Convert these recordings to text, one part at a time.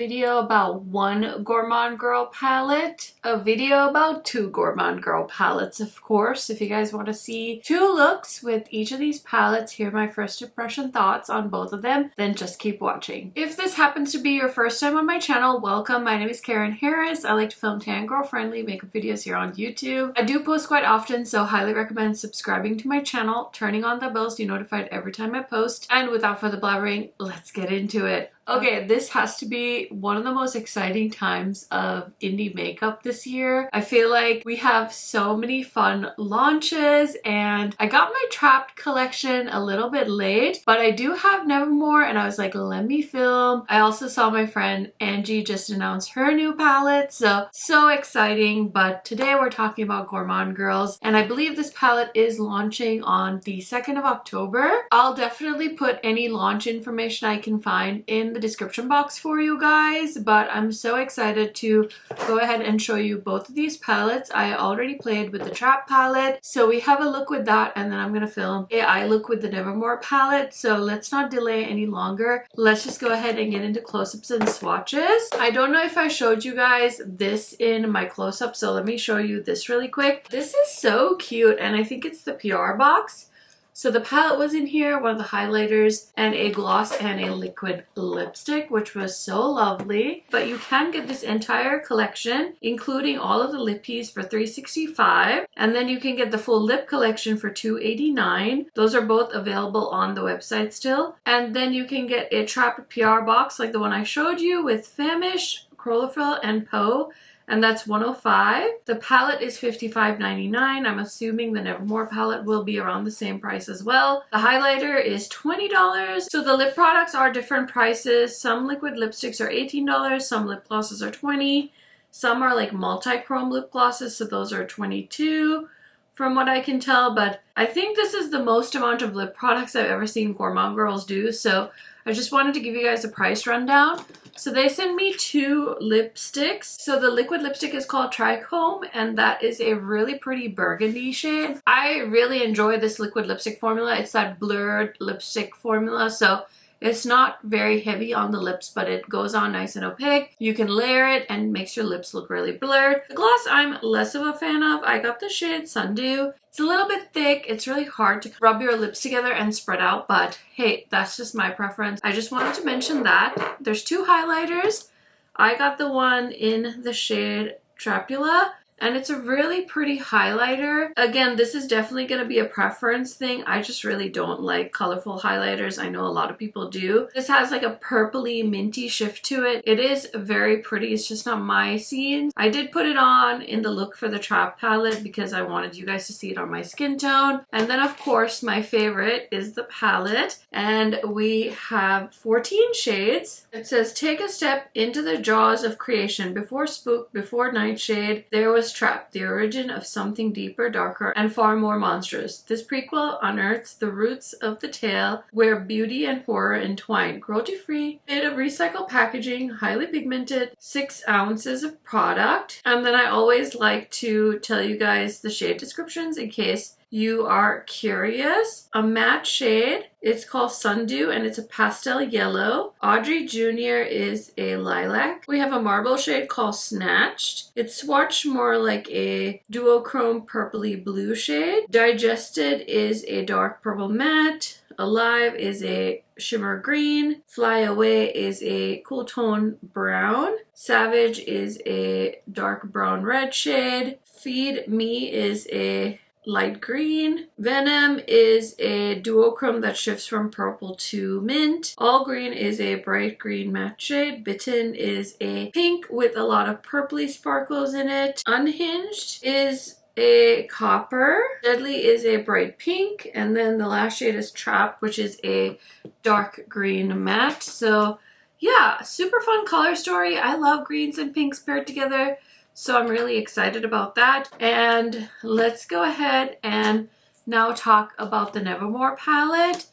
video about one Gourmande Girl palette, a video about two Gourmande Girl palettes, of course. If you guys want to see two looks with each of these palettes, hear my first impression thoughts on both of them, then just keep watching. If this happens to be your first time on my channel, welcome. My name is Karen Harris. I like to film tan girl friendly makeup videos here on YouTube. I do post quite often, so highly recommend subscribing to my channel, turning on the bells to be notified every time I post. And without further blabbering, let's get into it. Okay, this has to be one of the most exciting times of indie makeup this year. I feel like we have so many fun launches, and I got my Trapped collection a little bit late, but I do have Nevermore and I was like, let me film. I also saw my friend Angie just announce her new palette, so exciting. But today we're talking about Gourmande Girls, and I believe this palette is launching on the 2nd of October. I'll definitely put any launch information I can find in the description box for you guys, but I'm so excited to go ahead and show you both of these palettes. I already played with the Trap palette, so we have a look with that, and then I'm gonna film a eye look with the Nevermore palette. So let's not delay any longer. Let's just go ahead and get into close-ups and swatches. I don't know if I showed you guys this in my close-up, so let me show you this really quick. This is so cute, and I think it's the PR box. So the palette was in here, one of the highlighters, and a gloss and a liquid lipstick, which was so lovely. But you can get this entire collection, including all of the lippies, for $3.65. And then you can get the full lip collection for $2.89. Those are both available on the website still. And then you can get a Trapped PR box like the one I showed you with Famish, Chlorophyll, and Poe. And that's $105. The palette is $55.99. I'm assuming the Nevermore palette will be around the same price as well. The highlighter is $20. So the lip products are different prices. Some liquid lipsticks are $18. Some lip glosses are $20. Some are like multichrome lip glosses, so those are $22 from what I can tell. But I think this is the most amount of lip products I've ever seen Gourmande Girls do, so I just wanted to give you guys a price rundown. So they sent me two lipsticks. So the liquid lipstick is called Trichome, and that is a really pretty burgundy shade. I really enjoy this liquid lipstick formula. It's that blurred lipstick formula, so it's not very heavy on the lips, but it goes on nice and opaque. You can layer it and makes your lips look really blurred. The gloss I'm less of a fan of. I got the shade Sundew. It's a little bit thick. It's really hard to rub your lips together and spread out, but hey, that's just my preference. I just wanted to mention that. There's two highlighters. I got the one in the shade Trapula, and it's a really pretty highlighter. Again, this is definitely going to be a preference thing. I just really don't like colorful highlighters. I know a lot of people do. This has like a purpley minty shift to it. It is very pretty. It's just not my scene. I did put it on in the look for the Trap palette because I wanted you guys to see it on my skin tone. And then of course my favorite is the palette, and we have 14 shades. It says, take a step into the jaws of creation. Before Spooked, before Nightshade, there was Trapped, the origin of something deeper, darker, and far more monstrous. This prequel unearths the roots of the tale where beauty and horror entwine. Cruelty-free, bit of recycled packaging, highly pigmented, 6 ounces of product. And then I always like to tell you guys the shade descriptions in case you are curious. A matte shade, it's called Sundew, and it's a pastel yellow. Audrey Jr. is a lilac. We have a marble shade called Snatched. It's swatched more like a duochrome purpley blue shade. Digested is a dark purple matte. Alive is a shimmer green. Fly Away is a cool tone brown. Savage is a dark brown red shade. Feed Me is a light green. Venom is a duochrome that shifts from purple to mint. All Green is a bright green matte shade. Bitten is a pink with a lot of purpley sparkles in it. Unhinged is a copper. Deadly is a bright pink. And then the last shade is Trapped, which is a dark green matte. So yeah, super fun color story. I love greens and pinks paired together, so I'm really excited about that. And let's go ahead and now talk about the Nevermore palette.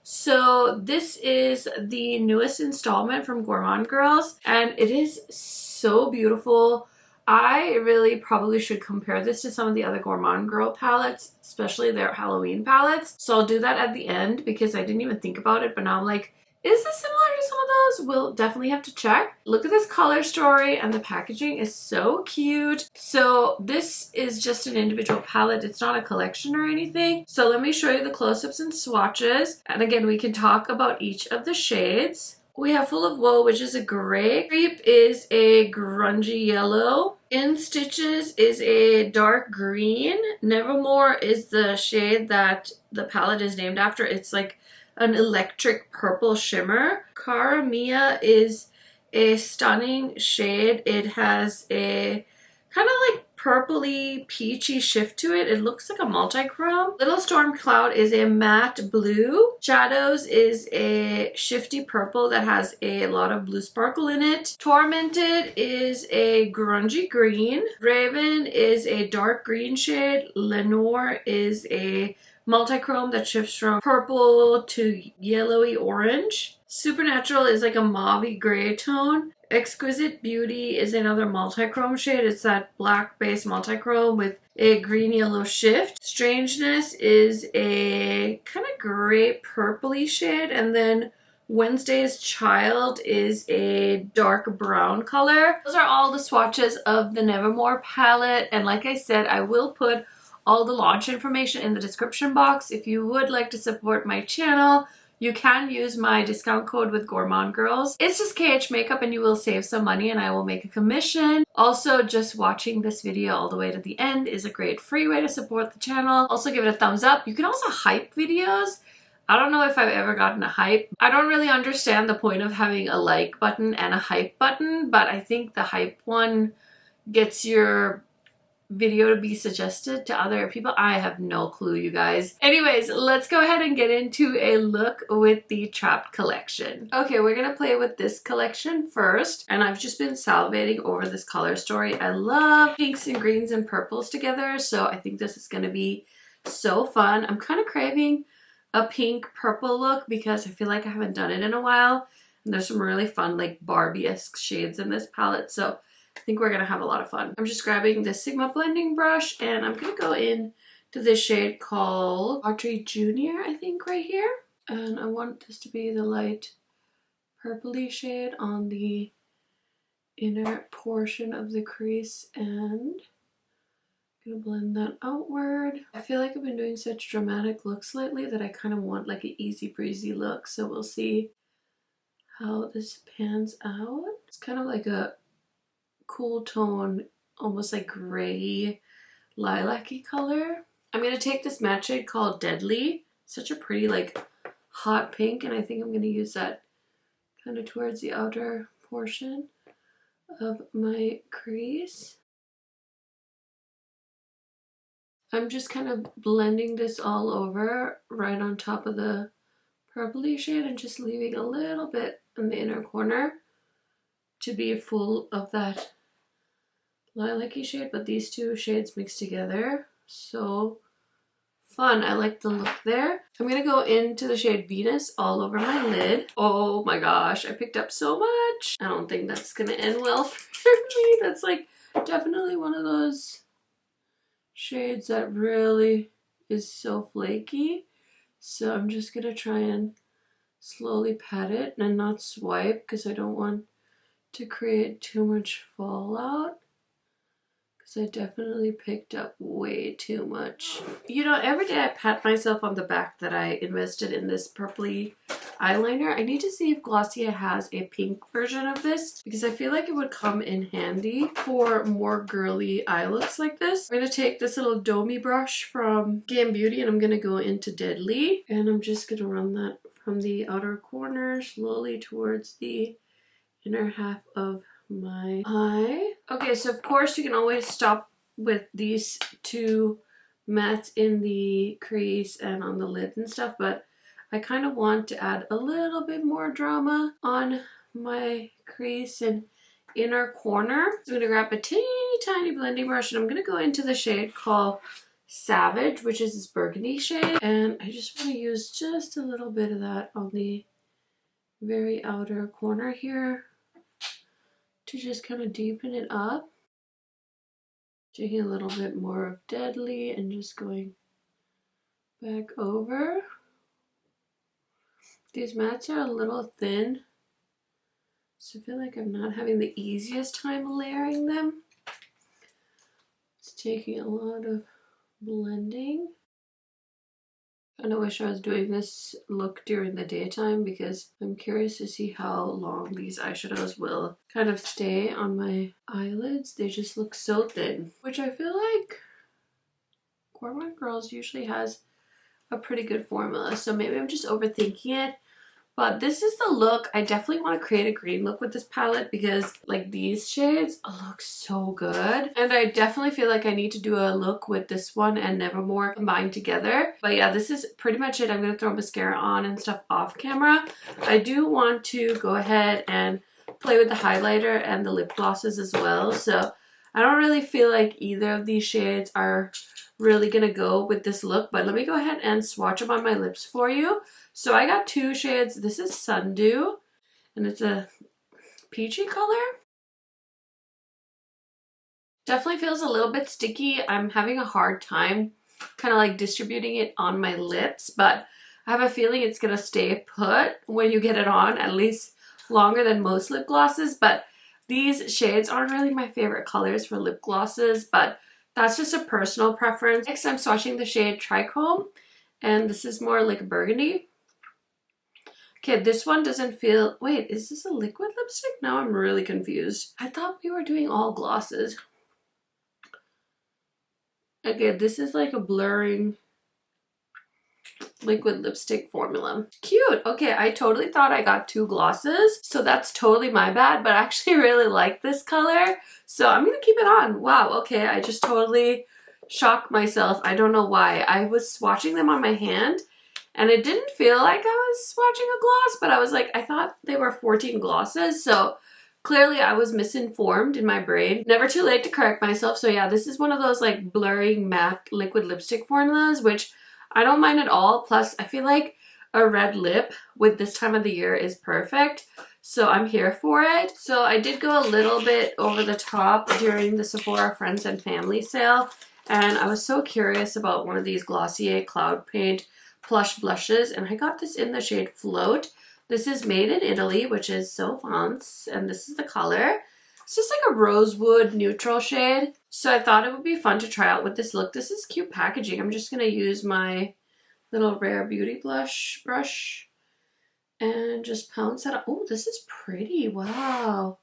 So this is the newest installment from Gourmande Girls, and it is so beautiful. I really probably should compare this to some of the other Gourmande Girl palettes, especially their Halloween palettes. So I'll do that at the end because I didn't even think about it, but now I'm like, Is this similar to some of those? We'll definitely have to check. Look at this color story, and the packaging is so cute. So this is just an individual palette. It's not a collection or anything. So let me show you the close-ups and swatches. And again, we can talk about each of the shades. We have Full of Woe, which is a gray. Creep is a grungy yellow. In Stitches is a dark green. Nevermore is the shade that the palette is named after. It's like an electric purple shimmer. Cara Mia is a stunning shade. It has a kind of like purpley peachy shift to it. It looks like a multichrome. Little Storm Cloud is a matte blue. Shadows is a shifty purple that has a lot of blue sparkle in it. Tormented is a grungy green. Raven is a dark green shade. Lenore is a multichrome that shifts from purple to yellowy orange. Supernatural is like a mauve gray tone. Exquisite Beauty is another multichrome shade. It's that black base multichrome with a green yellow shift. Strangeness is a kind of gray purpley shade, and then Wednesday's Child is a dark brown color. Those are all the swatches of the Nevermore palette, and like I said, I will put all the launch information in the description box. If you would like to support my channel, you can use my discount code with Gourmande Girls. It's just KH Makeup and you will save some money and I will make a commission. Also, just watching this video all the way to the end is a great free way to support the channel. Also, give it a thumbs up. You can also hype videos. I don't know if I've ever gotten a hype. I don't really understand the point of having a like button and a hype button, but I think the hype one gets your video to be suggested to other people. I have no clue, you guys. Anyways, let's go ahead and get into a look with the Trapped collection. Okay, we're gonna play with this collection first, and I've just been salivating over this color story. I love pinks and greens and purples together, so I think this is gonna be so fun. I'm kind of craving a pink purple look because I feel like I haven't done it in a while, and there's some really fun like Barbie-esque shades in this palette, so I think we're gonna have a lot of fun. I'm just grabbing the Sigma blending brush and I'm gonna go in to this shade called Artistry Junior, I think, right here. And I want this to be the light purpley shade on the inner portion of the crease, and I'm gonna blend that outward. I feel like I've been doing such dramatic looks lately that I kind of want like an easy breezy look, so we'll see how this pans out. It's kind of like a cool tone, almost like gray lilac-y color. I'm gonna take this matte shade called Deadly. Such a pretty like hot pink, and I think I'm gonna use that kind of towards the outer portion of my crease. I'm just kind of blending this all over right on top of the purpley shade and just leaving a little bit in the inner corner to be full of that lilac-y shade, but these two shades mixed together, so fun. I like the look there. I'm gonna go into the shade Venus all over my lid. Oh my gosh, I picked up so much. I don't think that's gonna end well for me. That's like definitely one of those shades that really is so flaky, so I'm just gonna try and slowly pat it and not swipe because I don't want to create too much fallout. I definitely picked up way too much. You know, every day I pat myself on the back that I invested in this purpley eyeliner. I need to see if Glossier has a pink version of this because I feel like it would come in handy for more girly eye looks like this. I'm going to take this little domey brush from Game Beauty and I'm going to go into Deadly, and I'm just going to run that from the outer corner slowly towards the inner half of my eye. Okay, so of course you can always stop with these two mattes in the crease and on the lid and stuff, but I kind of want to add a little bit more drama on my crease and inner corner. So I'm going to grab a teeny tiny blending brush and I'm going to go into the shade called Savage, which is this burgundy shade, and I just want to use just a little bit of that on the very outer corner here to just kind of deepen it up. Taking a little bit more of Deadly and just going back over. These mattes are a little thin, so I feel like I'm not having the easiest time layering them. It's taking a lot of blending. I kind of wish I was doing this look during the daytime because I'm curious to see how long these eyeshadows will kind of stay on my eyelids. They just look so thin, which I feel like Gourmande Girls usually has a pretty good formula, so maybe I'm just overthinking it. But this is the look. I definitely want to create a green look with this palette because like these shades look so good. And I definitely feel like I need to do a look with this one and Nevermore combined together. But yeah, this is pretty much it. I'm going to throw mascara on and stuff off camera. I do want to go ahead and play with the highlighter and the lip glosses as well. So I don't really feel like either of these shades are really going to go with this look. But let me go ahead and swatch them on my lips for you. So I got two shades. This is Sundew, and it's a peachy color. Definitely feels a little bit sticky. I'm having a hard time kind of like distributing it on my lips, but I have a feeling it's going to stay put when you get it on, at least longer than most lip glosses. But these shades aren't really my favorite colors for lip glosses, but that's just a personal preference. Next, I'm swatching the shade Trichrome, and this is more like burgundy. Okay, this one doesn't feel... Wait, is this a liquid lipstick? Now I'm really confused. I thought we were doing all glosses. Okay, this is like a blurring liquid lipstick formula. Cute. Okay, I totally thought I got two glosses, so that's totally my bad, but I actually really like this color, so I'm gonna keep it on. Wow, okay, I just totally shocked myself. I don't know why. I was swatching them on my hand, and it didn't feel like I was swatching a gloss, but I was like, I thought they were 14 glosses, so clearly I was misinformed in my brain. Never too late to correct myself. So yeah, this is one of those like blurring matte liquid lipstick formulas, which I don't mind at all. Plus, I feel like a red lip with this time of the year is perfect. So I'm here for it. So I did go a little bit over the top during the Sephora Friends and Family sale. And I was so curious about one of these Glossier Cloud Paint Plush blushes, and I got this in the shade Float. This is made in Italy, which is so fancy, and this is the color. It's just like a rosewood neutral shade, so I thought it would be fun to try out with this look. This is cute packaging. I'm just going to use my little Rare Beauty blush brush and just pounce that up. Oh, this is pretty. Wow.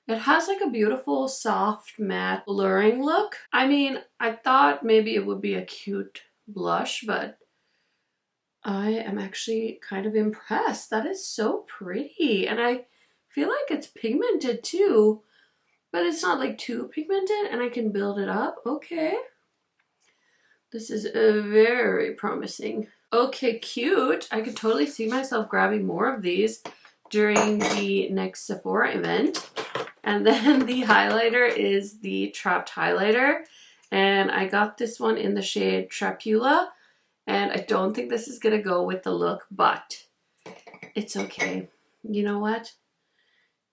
It has like a beautiful soft matte blurring look. I mean, I thought maybe it would be a cute blush, but I am actually kind of impressed. That is so pretty. And I feel like it's pigmented too, but it's not like too pigmented, and I can build it up. Okay. This is very promising. Okay, cute. I could totally see myself grabbing more of these during the next Sephora event. And then the highlighter is the Trapped highlighter. And I got this one in the shade Trapula. And I don't think this is going to go with the look, but it's okay. You know what?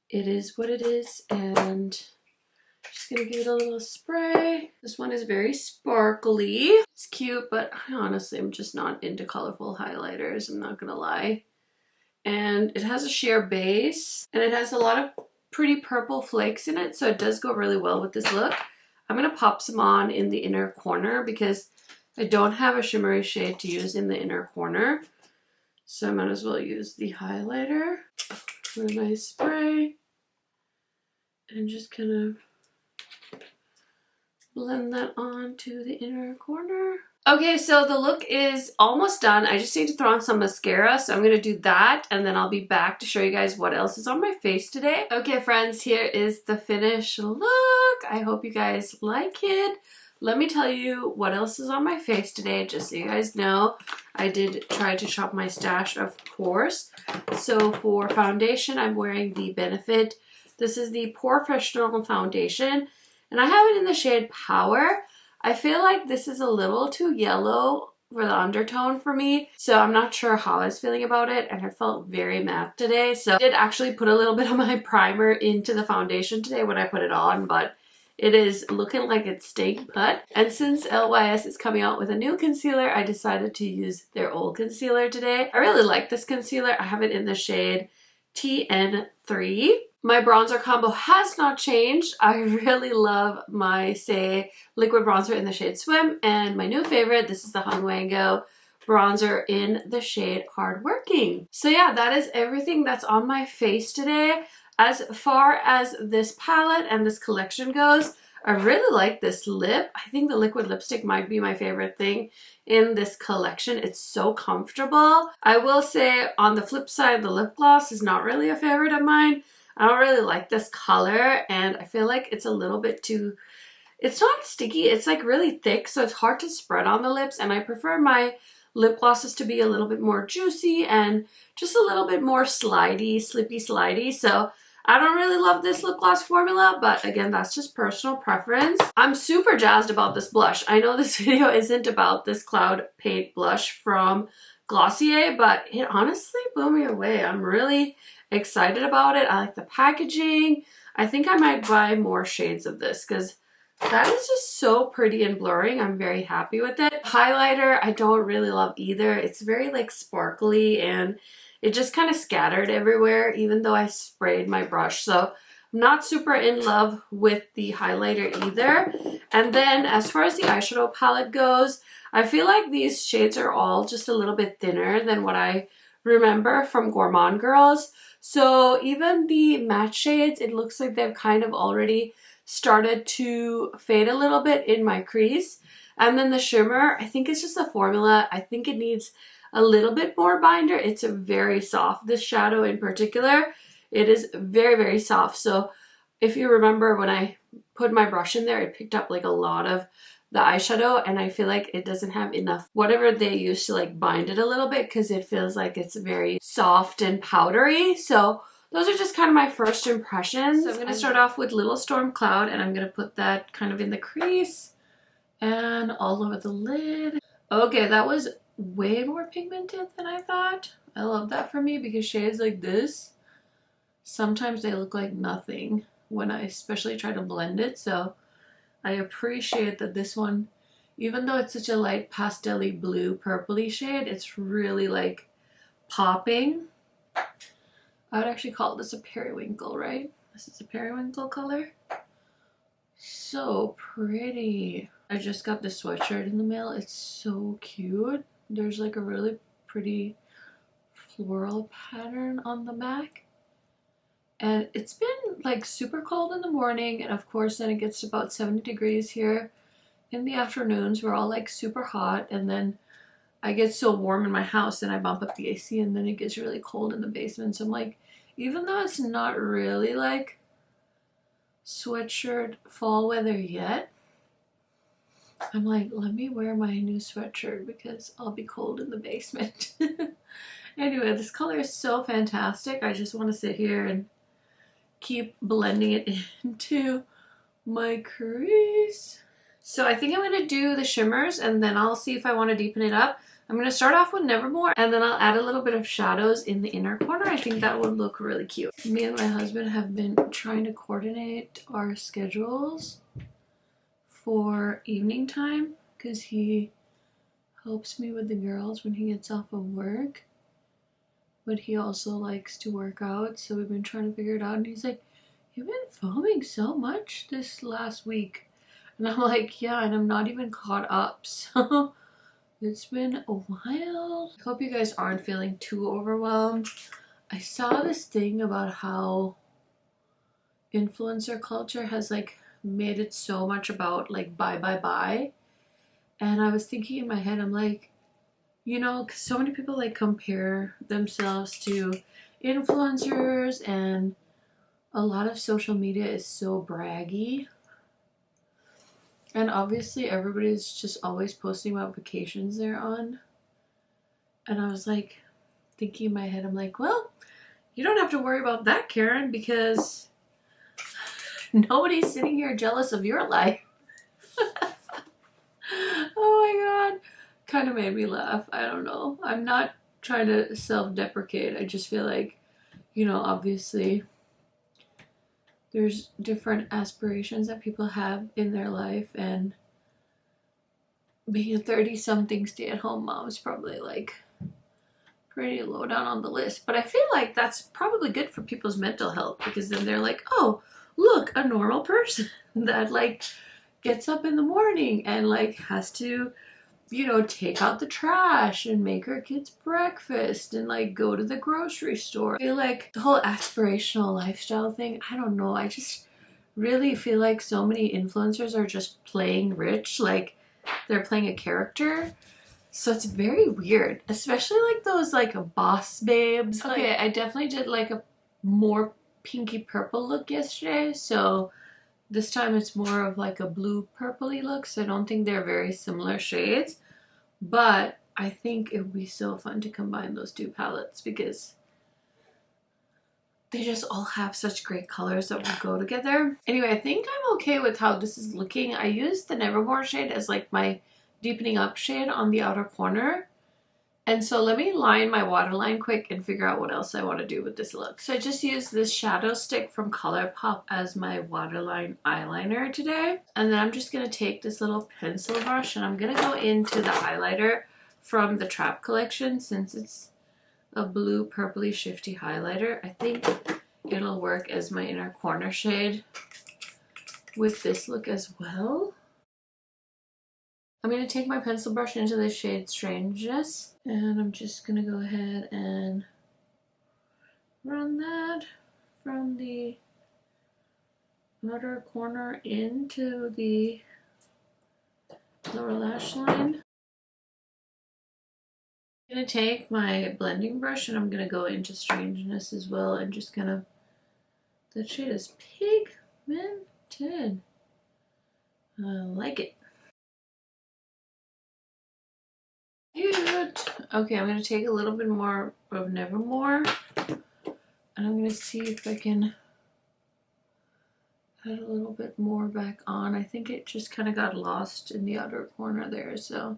It is what it is, and just going to give it a little spray. This one is very sparkly. It's cute, but I honestly am just not into colorful highlighters, I'm not going to lie. And it has a sheer base, and it has a lot of pretty purple flakes in it, so it does go really well with this look. I'm going to pop some on in the inner corner because I don't have a shimmery shade to use in the inner corner, so I might as well use the highlighter for a nice spray and just kind of blend that onto the inner corner. Okay, so the look is almost done. I just need to throw on some mascara, so I'm going to do that, and then I'll be back to show you guys what else is on my face today. Okay, friends, here is the finished look. I hope you guys like it. Let me tell you what else is on my face today, just so you guys know. I did try to shop my stash, of course. So for foundation, I'm wearing the Benefit. This is the Professional Foundation, and I have it in the shade Power. I feel like this is a little too yellow for the undertone for me, so I'm not sure how I was feeling about it, and it felt very matte today. So I did actually put a little bit of my primer into the foundation today when I put it on, but It is looking like it's staying put. And since LYS is coming out with a new concealer, I decided to use their old concealer today. I really like this concealer. I have it in the shade TN3. My bronzer combo has not changed. I really love my Say liquid bronzer in the shade Swim, and my new favorite, this is the Hung Wango bronzer in the shade Hardworking. So yeah, that is everything that's on my face today. As far as this palette and this collection goes, I really like this lip. I think the liquid lipstick might be my favorite thing in this collection. It's so comfortable. I will say on the flip side, the lip gloss is not really a favorite of mine. I don't really like this color, and I feel like it's a little bit too, it's not sticky, it's like really thick, so it's hard to spread on the lips, and I prefer my lip glosses to be a little bit more juicy and just a little bit more slidey, slippy slidey. So I don't really love this lip gloss formula, but again, that's just personal preference. I'm super jazzed about this blush. I know this video isn't about this Cloud Paint blush from Glossier, but it honestly blew me away. I'm really excited about it. I like the packaging. I think I might buy more shades of this because that is just so pretty and blurring. I'm very happy with it. Highlighter, I don't really love either. It's very like sparkly and it just kind of scattered everywhere even though I sprayed my brush. So I'm not super in love with the highlighter either. And then as far as the eyeshadow palette goes, I feel like these shades are all just a little bit thinner than what I remember from Gourmande Girls. So even the matte shades, it looks like they've kind of already started to fade a little bit in my crease. And then the shimmer, I think it's just a formula. I think it needs a little bit more binder. It's a very soft. This shadow in particular, it is very, very soft. So if you remember when I put my brush in there, it picked up like a lot of the eyeshadow, and I feel like it doesn't have enough whatever they use to like bind it a little bit because it feels like it's very soft and powdery. So those are just kind of my first impressions. So I'm going to start off with Little Storm Cloud, and I'm going to put that kind of in the crease and all over the lid. Okay, that was way more pigmented than I thought. I love that for me because shades like this, sometimes they look like nothing when I especially try to blend it. So I appreciate that this one, even though it's such a light pastel-y blue purpley shade, it's really like popping. I would actually call this a periwinkle, right? This is a periwinkle color. So pretty. I just got this sweatshirt in the mail. It's so cute. There's like a really pretty floral pattern on the back. And it's been like super cold in the morning, and of course then it gets to about 70 degrees here in the afternoons. We're all like super hot, and then I get so warm in my house and I bump up the AC, and then it gets really cold in the basement. So I'm like, even though it's not really like sweatshirt fall weather yet, I'm like, let me wear my new sweatshirt because I'll be cold in the basement. Anyway, this color is so fantastic. I just want to sit here and keep blending it into my crease. So I think I'm going to do the shimmers, and then I'll see if I want to deepen it up. I'm going to start off with Nevermore, and then I'll add a little bit of shadows in the inner corner. I think that would look really cute. Me and my husband have been trying to coordinate our schedules for evening time because he helps me with the girls when he gets off of work. But he also likes to work out, so we've been trying to figure it out. And he's like, you've been filming so much this last week. And I'm like, yeah, and I'm not even caught up. So it's been a while. I hope you guys aren't feeling too overwhelmed. I saw this thing about how influencer culture has like made it so much about like buy, buy, buy. And I was thinking in my head, I'm like, you know, because so many people like compare themselves to influencers, and a lot of social media is so braggy. And obviously everybody's just always posting about vacations they're on. And I was like thinking in my head, I'm like, well, you don't have to worry about that, Karen, because nobody's sitting here jealous of your life. Oh my god. Kind of made me laugh. I don't know. I'm not trying to self-deprecate. I just feel like, you know, obviously there's different aspirations that people have in their life, and being a 30-something stay-at-home mom is probably like pretty low down on the list. But I feel like that's probably good for people's mental health, because then they're like, oh, look, a normal person that like gets up in the morning and like has to, you know, take out the trash and make her kids breakfast and like go to the grocery store. I feel like the whole aspirational lifestyle thing, I don't know, I just really feel like so many influencers are just playing rich, like they're playing a character. So it's very weird, especially like those like boss babes. Okay, I definitely did like a more pinky purple look yesterday, so this time it's more of like a blue purpley look, so I don't think they're very similar shades, but I think it would be so fun to combine those two palettes because they just all have such great colors that would go together. Anyway, I think I'm okay with how this is looking. I used the Nevermore shade as like my deepening up shade on the outer corner. And so let me line my waterline quick and figure out what else I want to do with this look. So I just used this shadow stick from ColourPop as my waterline eyeliner today. And then I'm just going to take this little pencil brush and I'm going to go into the highlighter from the Trap collection. Since it's a blue purpley shifty highlighter, I think it'll work as my inner corner shade with this look as well. I'm going to take my pencil brush into the shade Strangeness, and I'm just going to go ahead and run that from the outer corner into the lower lash line. I'm going to take my blending brush and I'm going to go into Strangeness as well and just kind of, that shade is pigmented. I like it. Cute. Okay, I'm going to take a little bit more of Nevermore and I'm going to see if I can add a little bit more back on. I think it just kind of got lost in the outer corner there, so.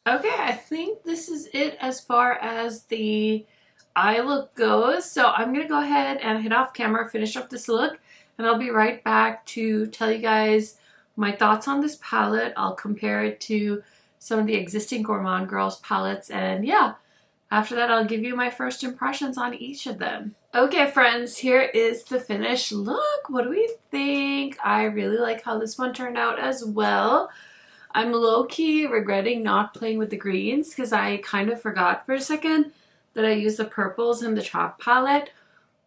Okay, I think this is it as far as the eye look goes. So I'm going to go ahead and head off camera, finish up this look, and I'll be right back to tell you guys my thoughts on this palette. I'll compare it to some of the existing Gourmande Girls palettes, and yeah, after that I'll give you my first impressions on each of them. Okay friends, here is the finished look. What do we think? I really like how this one turned out as well. I'm low-key regretting not playing with the greens because I kind of forgot for a second that I used the purples in the Trap palette,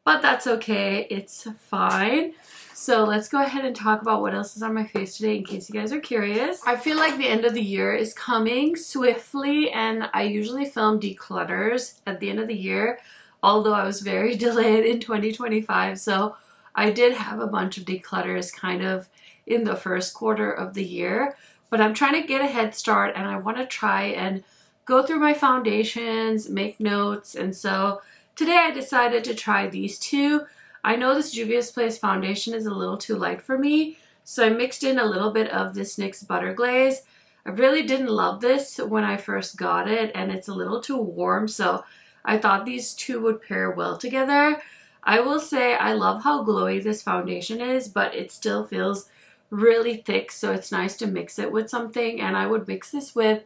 but that's okay, it's fine. So let's go ahead and talk about what else is on my face today in case you guys are curious. I feel like the end of the year is coming swiftly, and I usually film declutters at the end of the year, although I was very delayed in 2025, so I did have a bunch of declutters kind of in the first quarter of the year. But I'm trying to get a head start and I want to try and go through my foundations, make notes, and so today I decided to try these two. I know this Juvia's Place foundation is a little too light for me, so I mixed in a little bit of this NYX Butter Glaze. I really didn't love this when I first got it, and it's a little too warm, so I thought these two would pair well together. I will say I love how glowy this foundation is, but it still feels really thick, so it's nice to mix it with something. And I would mix this with,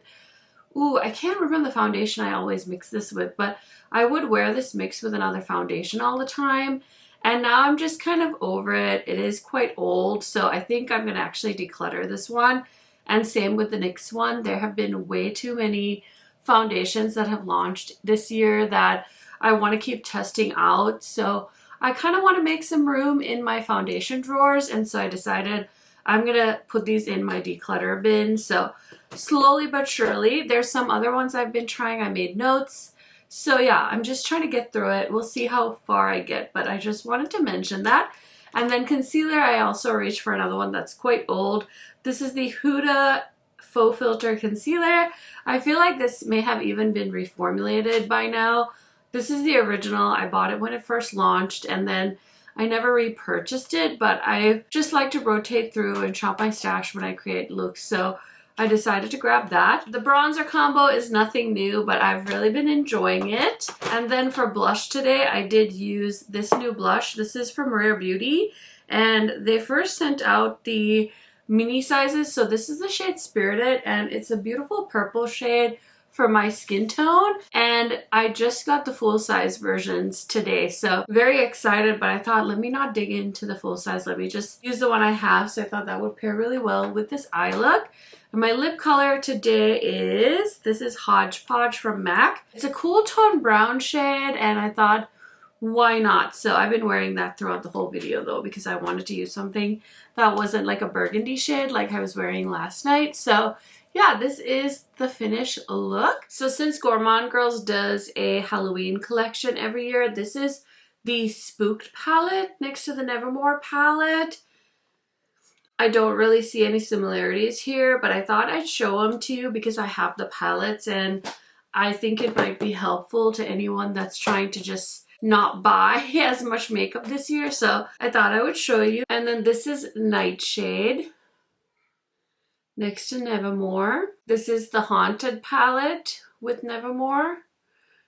ooh, I can't remember the foundation I always mix this with, but I would wear this mixed with another foundation all the time, and now I'm just kind of over it. It is quite old, so I think I'm gonna actually declutter this one. And same with the NYX one. There have been way too many foundations that have launched this year that I want to keep testing out, so I kind of want to make some room in my foundation drawers, and so I decided I'm gonna put these in my declutter bin. So slowly but surely. There's some other ones I've been trying. I made notes. So yeah, I'm just trying to get through it. We'll see how far I get, but I just wanted to mention that. And then concealer, I also reached for another one that's quite old. This is the Huda Faux Filter Concealer. I feel like this may have even been reformulated by now. This is the original. I bought it when it first launched, and then I never repurchased it, but I just like to rotate through and shop my stash when I create looks. So I decided to grab that. The bronzer combo is nothing new, but I've really been enjoying it. And then for blush today, I did use this new blush. This is from Rare Beauty, and they first sent out the mini sizes. So this is the shade Spirited, and it's a beautiful purple shade for my skin tone, and I just got the full size versions today, so very excited. But I thought, let me not dig into the full size, let me just use the one I have. So I thought that would pair really well with this eye look. And my lip color today is, this is Hodgepodge from MAC. It's a cool tone brown shade, and I thought, why not? So I've been wearing that throughout the whole video though, because I wanted to use something that wasn't like a burgundy shade like I was wearing last night. So yeah, this is the finished look. So since Gourmande Girls does a Halloween collection every year, this is the Spooked palette next to the Nevermore palette. I don't really see any similarities here, but I thought I'd show them to you because I have the palettes, and I think it might be helpful to anyone that's trying to just not buy as much makeup this year. So I thought I would show you. And then this is Nightshade next to Nevermore. This is the Haunted palette with Nevermore.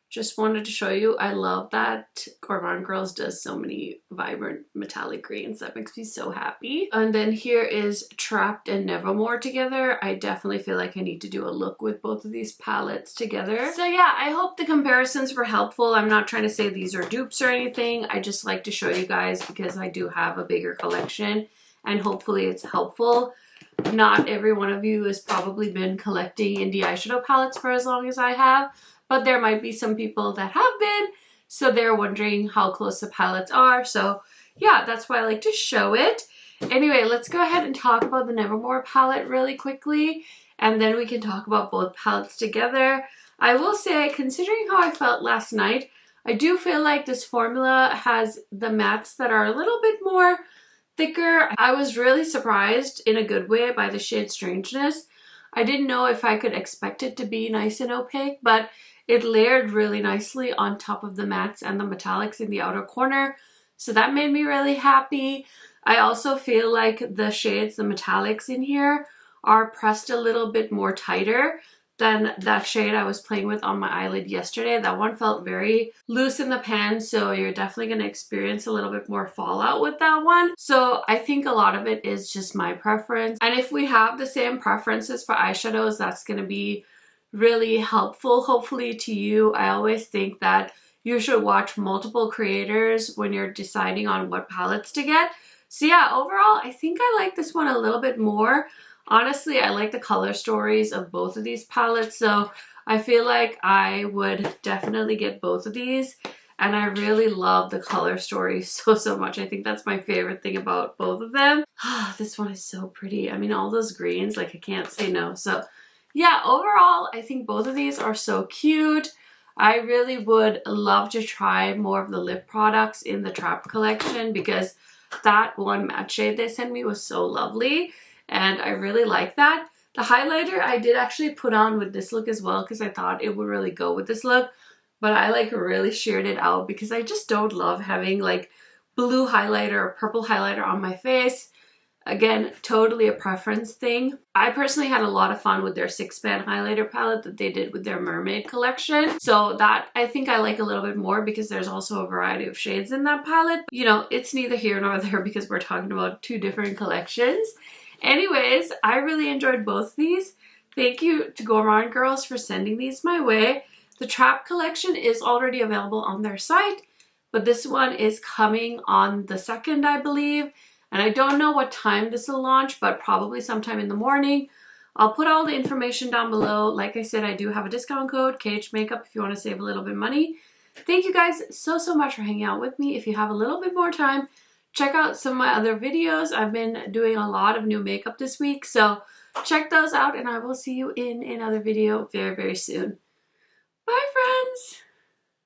Just wanted to show you. I love that Gourmande Girls does so many vibrant metallic greens. That makes me so happy. And then here is Trapped and Nevermore together. I definitely feel like I need to do a look with both of these palettes together. So yeah, I hope the comparisons were helpful. I'm not trying to say these are dupes or anything. I just like to show you guys because I do have a bigger collection, and hopefully it's helpful. Not every one of you has probably been collecting indie eyeshadow palettes for as long as I have, but there might be some people that have been, so they're wondering how close the palettes are. So yeah, that's why I like to show it. Anyway, let's go ahead and talk about the Nevermore palette really quickly, and then we can talk about both palettes together. I will say, considering how I felt last night, I do feel like this formula has the mattes that are a little bit more thicker. I was really surprised in a good way by the shade Strangeness. I didn't know if I could expect it to be nice and opaque, but it layered really nicely on top of the mattes and the metallics in the outer corner. So that made me really happy. I also feel like the shades, the metallics in here, are pressed a little bit more tighter than that shade I was playing with on my eyelid yesterday. That one felt very loose in the pan, so you're definitely going to experience a little bit more fallout with that one. So I think a lot of it is just my preference. And if we have the same preferences for eyeshadows, that's going to be really helpful, hopefully, to you. I always think that you should watch multiple creators when you're deciding on what palettes to get. So yeah, overall, I think I like this one a little bit more. Honestly, I like the color stories of both of these palettes, so I feel like I would definitely get both of these. And I really love the color stories so much. I think that's my favorite thing about both of them. This one is so pretty. I mean, all those greens, like I can't say no. So yeah, overall, I think both of these are so cute. I really would love to try more of the lip products in the Trapped collection because that one matte shade they sent me was so lovely. And I really like that. The highlighter I did actually put on with this look as well because I thought it would really go with this look. But I like really sheared it out because I just don't love having like blue highlighter or purple highlighter on my face. Again, totally a preference thing. I personally had a lot of fun with their 6-pan highlighter palette that they did with their Mermaid collection. So that I think I like a little bit more because there's also a variety of shades in that palette. You know, it's neither here nor there because we're talking about two different collections. Anyways, I really enjoyed both of these. Thank you to Gourmande Girls for sending these my way. The Trapped collection is already available on their site, but this one is coming on the 2nd, I believe. And I don't know what time this will launch, but probably sometime in the morning. I'll put all the information down below. Like I said, I do have a discount code, KHMakeup, if you want to save a little bit of money. Thank you guys so much for hanging out with me. If you have a little bit more time, check out some of my other videos. I've been doing a lot of new makeup this week, so check those out, and I will see you in another video very soon. Bye, friends!